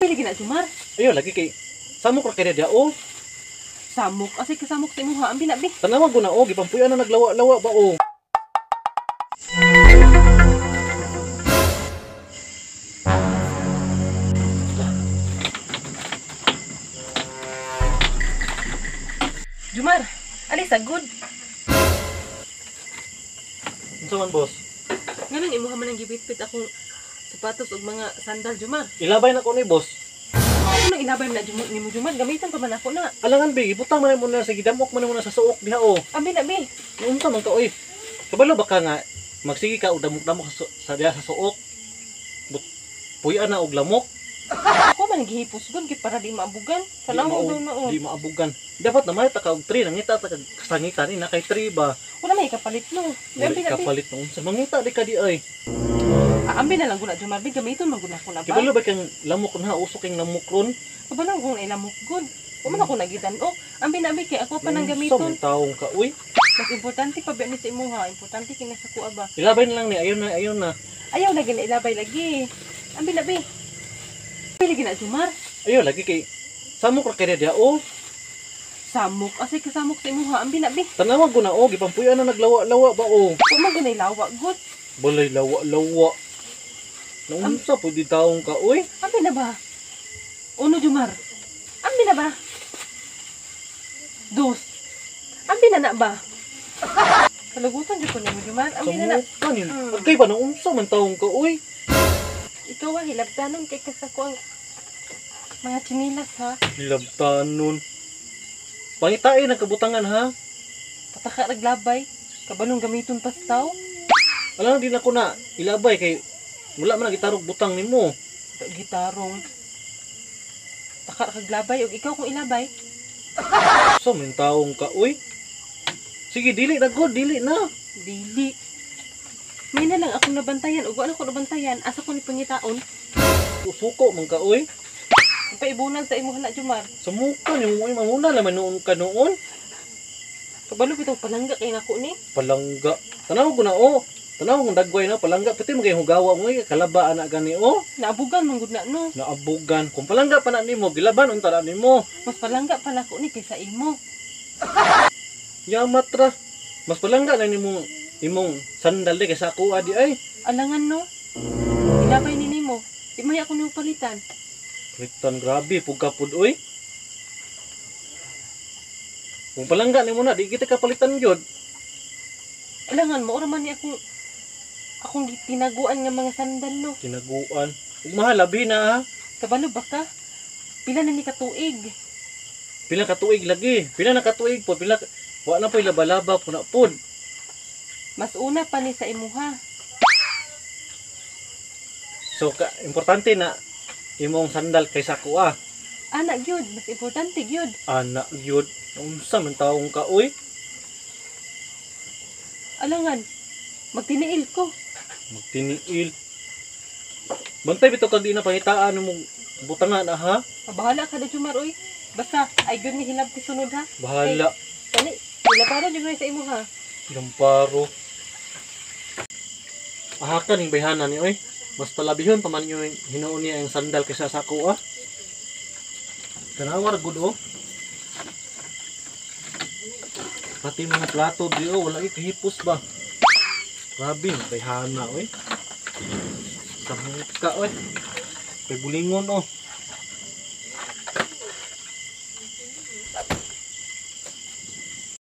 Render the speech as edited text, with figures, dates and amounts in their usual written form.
Pili gina Jumar. Ayo lagi kay samok ra kay dia oh. Samok, asay kasamok sa imuha. Ambi na, bi. Tanawag ko na oh, gipampuyan na naglawa-lawa ba oh. Jumar, alis agud. Unsa man boss? Nganong imuha man ang gibitbit akong sapatos ug mga sandal, Jumar. Ilabay na ko ni boss. Ano ilabay na nimo Jumar? Gamitan pa man ako na. Alangan bi, ibutang man mo na sa gidamok man mo na sa suok diha oh. Ambi na, bi. Unsa man ka oy? Kabalo ba ka nga magsige ka og damok-damok sa diha sa suok? Puyan na og lamok. Ako man gihipos gud kay para di maabugan. Kalaw daw na oh. Di maabugan. Dapat na may ta ka og 3 nangita ta kag kasangitan ni na kay 3 ba. Wala may kapalit no. Ambi na kapalit no. Sa mangita di ka di ay. Ambi na lang guna Jumar, bi gamiton man gud ako na ba. Kabalo ba kang lamok na usok kang lamok ron? Kabalang kung ilamok gud. Wa man ako nagitan-ok. Ambi na, bi kay ako pa nang gamiton. Sa taong ka uy. Mas importante pa ba ni sa imuha? Importante kay nasa kuha ba. Ilabay na lang ni ayon na. Ayaw na gina ilabay lagi. Ambi na, bi. Pili gina Jumar. Ayo lagi kay samok ra kay dia oh. Samok, asay kasamok sa imuha. Ambi na, bi. Tanawag ko na oh, gipampuyan na naglawa-lawa ba oh. Wa man gina lawa gud. Balay lawa-lawa. Naunsa po di taong ka uy. Ambi na ba? Uno Jumar. Ambi na ba? Dos. Ambi na ba? Kalagutan jud ko nimo Jumar. Ambi na. Kanin. Agkay ba naunsa man taong ka uy. Ikaw hilabtanon kay kasako ang mga chinilas ha. Hilabtanon. Pangitain ang kabutangan ha. Pataka raglabay. Kabalong gamiton pa sa tao. Alam din ako na ilabay kay wala man gitarog butang nimo. Gitarong. Taka raglabay og ikaw kung ilabay. So man taong ka uy. Sige dili na god, dili na. Dili. May na lang akong nabantayan. Ug wala ko nabantayan. Asa ko ni pangitaon. Suko man ka uy. Ang paibunan sa imuha na Jumar. Sa mukha ni mo mamuna naman noon ka noon. Kabalo bitaw palangga kay nako ni. Palangga. Tanaw ko na oh. Tanaw kung dagway na palangga pati magay hugawa mo kalaba ana gani oh. Naabugan man gud na no. Naabugan. Kung palangga pa na nimo gilaban unta na nimo. Mas palangga pala ko ni kaysa imo. Yamat ra. Mas palangga na nimo imong sandal di kaysa ako adi ay. Alangan no. Ilabay ni nimo. Di may ako nimo palitan. Kritan grabe pugkapud oy. Kung palangga nimo na di kita kapalitan gyud. Alangan mo ora man ni akong tinaguan nga mga sandal no. Tinaguan. Ug mahal labi na ha. Kabalo ba ka? Pila na ni katuig. Pila ka tuig lagi. Pila na ka tuig po. Pila wa na po'y laba-laba po na pod. Mas una pa ni sa imuha. So importante na imong sandal kaysa ko ah. Anak gyud, mas importante gyud. Anak gyud. Unsa man taong ka oy? Alangan, magtiniil ko. Magtiniil. Bantay bitaw kag di na pangitaan mo butangan ha. Bahala ka na Jumar oy. Basta ay gyud ni hilab ti sunod ha. Bahala. Kani, wala para jud sa imuha. Lamparo. Ahakan ning bayhana ni oy. Mas palabihon pa man yung hinuon niya ang sandal kaysa sa ako ah. Tanawar gud oh. Pati mga plato di oh, wala kahipos ba. Grabe, bayhana oy. Sa muka oy. Kay bulingon oh.